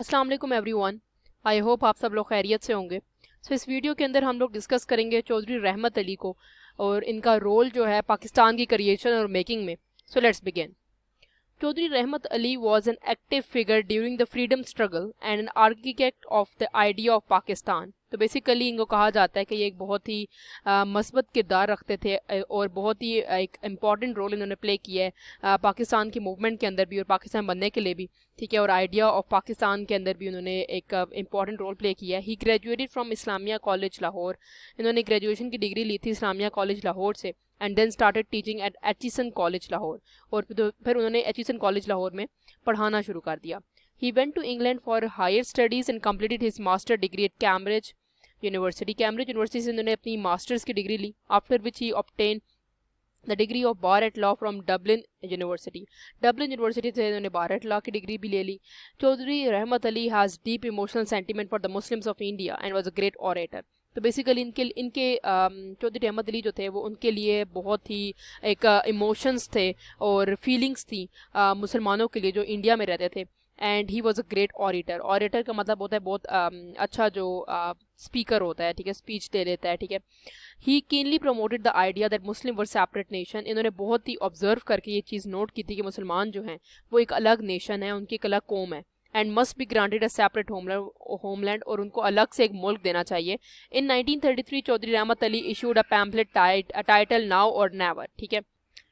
अस्सलाम वालेकुम everyone. I hope आप सब लोग खैरियत से होंगे। इस वीडियो के अंदर हम लोग डिस्कस करेंगे चौधरी रहमत अली को और इनका रोल जो है पाकिस्तान की क्रिएशन और मेकिंग में। Let's begin. Chaudhry Rahmat Ali was an active figure during the freedom struggle and an architect of the idea of Pakistan। तो बेसिकली इनको कहा जाता है कि ये एक बहुत ही मस्बत किरदार रखते थे और बहुत ही एक इम्पॉर्टेंट रोल इन्होंने प्ले किया है पाकिस्तान की मूवमेंट के अंदर भी और पाकिस्तान बनने के लिए भी, ठीक है, और आइडिया ऑफ पाकिस्तान के अंदर भी उन्होंने एक इम्पॉर्टेंट रोल प्ले किया है। He graduated from Islamia college Lahore. इन्होंने ग्रेजुएशन की डिग्री ली थी इस्लामिया कॉलेज लाहौर से and then started teaching at Aitchison College Lahore. और फिर उन्होंने एचिसन कॉलेज लाहौर में पढ़ाना शुरू कर दिया। He went to England for higher studies and completed his master degree at Cambridge University. Cambridge University से उन्होंने अपनी मास्टर्स की डिग्री ली। After which he obtain the degree of bar at law from Dublin University. Dublin University से उन्होंने bar at law की degree भी ले ली। Chaudhry Rahmat Ali has deep emotional sentiment for the Muslims of India and was a great orator. तो basically इनके चौधरी रहमत अली जो थे वो उनके लिए बहुत ही एक इमोशंस थे और फीलिंग्स थी मुसलमानों के लिए जो इंडिया में रहते थे। And he was a great orator. Orator का मतलब होता है बहुत अच्छा जो स्पीकर होता है, ठीक है, स्पीच दे लेता है, ठीक है। He keenly promoted the idea that Muslim were separate nation. इन्होंने बहुत ही ऑब्जर्व करके ये चीज़ नोट की थी कि मुसलमान जो हैं वो एक अलग नेशन है, उनकी एक अलग कौम है and must be granted a separate homeland और उनको अलग से एक मुल्क देना चाहिए। इन 1933 Chaudhary Rahmat Ali issued a pamphlet title now or never, ठीक है।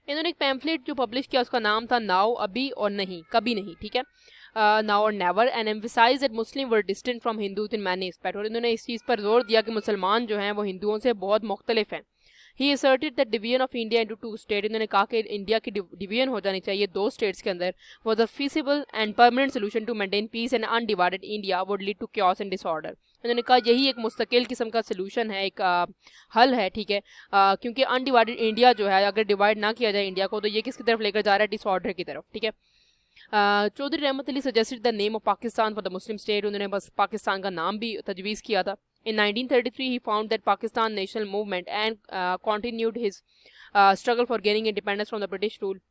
इन्होंने एक पैम्फलेट जो पब्लिश किया उसका नाम था नाउ, अभी और नहीं, कभी नहीं, ठीक है, now or never, and emphasize that Muslim were distant from Hindus in many aspect. और इन्होंने इस चीज़ पर जोर दिया कि मुसलमान जो हैं वो हिंदुओं से बहुत मुख्तलिफ हैं। He asserted that division of India into two state. इन्होंने कहा कि इंडिया की डिवीजन हो जानी चाहिए दो स्टेट्स के अंदर। Was a feasible and permanent solution to maintain peace and undivided India would lead to chaos and disorder. इन्होंने कहा यही एक मुस्तकिल किस्म का सोल्यूशन है, एक हल है, ठीक है, क्योंकि अनडिवाइडेड इंडिया जो है अगर डिवाइड ना किया जाए इंडिया को तो ये किसकी तरफ लेकर जा रहा है, डिसऑर्डर की तरफ, ठीक है। Chaudhary Rahmat Ali suggested the name of Pakistan for the Muslim state. उन्होंने बस पाकिस्तान का नाम भी तजवीज़ किया था। In 1933, he found that Pakistan national movement and continued his struggle for gaining independence from the British rule।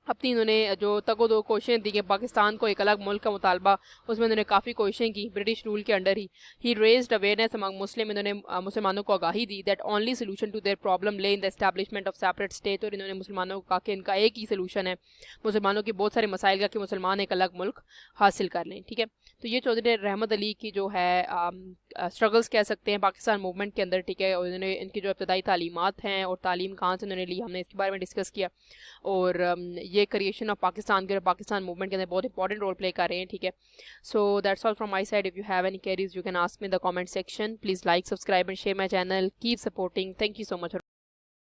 अपनी इन्होंने जो तको दो कोशिशें दी कि पाकिस्तान को एक अलग मुल्क का मुतालबा, उसमें इन्होंने काफ़ी कोशिशें की ब्रिटिश रूल के under he raised awareness among Muslim. इन्होंने मुसलमानों को आगाही दी that only solution to their problem lay in the establishment of separate state. और इन्होंने मुसलमानों को कहा कि इनका एक ही सोल्यूशन है मुसलमानों के बहुत सारे मसाइल का कि मुसलमान एक अलग मुल्क हासिल कर लें, ठीक है। तो ये चौधरी रहमत अली की जो है स्ट्रगल्स कह सकते हैं पाकिस्तान मूवमेंट के अंदर, ठीक है। और इन्होंने इनकी जो इब्तदाई तालीमात हैं और तालीम कहाँ से इन्होंने ली हमने इसके बारे में डिस्कस किया। और ये क्रिएशन ऑफ पाकिस्तान के पाकिस्तान मूवमेंट के अंदर बहुत इंपॉर्टेंट रोल प्ले कर रहे हैं, ठीक है। So that's all from my side. If you have any queries you can ask me in the comment section. Please like, subscribe and share my channel. Keep supporting. Thank you so much.